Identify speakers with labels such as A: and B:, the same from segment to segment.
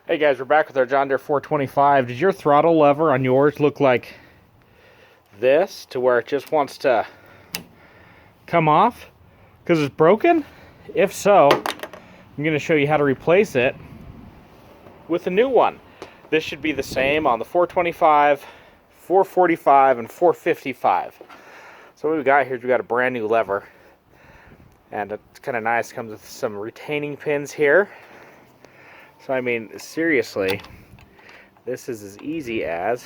A: Hey guys, we're back with our John Deere 425. Did your throttle lever on yours look like this, to where it just wants to come off because it's broken? If so, I'm going to show you how to replace it with a new one. This should be the same on the 425, 445, and 455. So what we got here is we got a brand new lever, and it's kind of nice. It comes with some retaining pins here. So I mean, seriously, this is as easy as,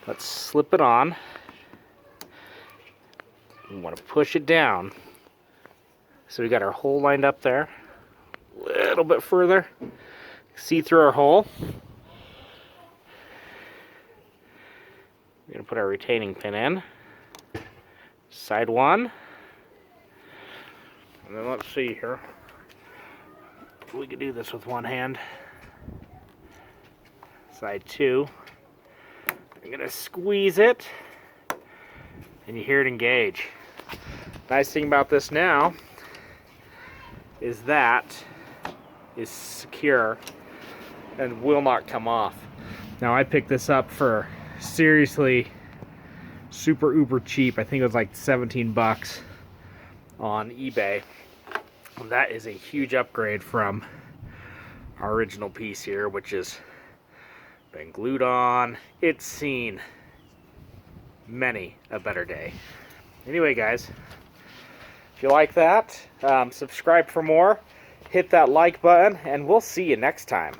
A: let's slip it on. We want to push it down. So we got our hole lined up there. A little bit further. See through our hole. We're going to put our retaining pin in. Side one. And then let's see here. We could do this with one hand. Side two. I'm going to squeeze it. And you hear it engage. Nice thing about this now is that is secure and will not come off. Now I picked this up for seriously super uber cheap. I think it was like 17 bucks on eBay. That is a huge upgrade from our original piece here, which has been glued on. It's seen many a better day. Anyway guys, if you like that, subscribe for more, hit that like button, and we'll see you next time.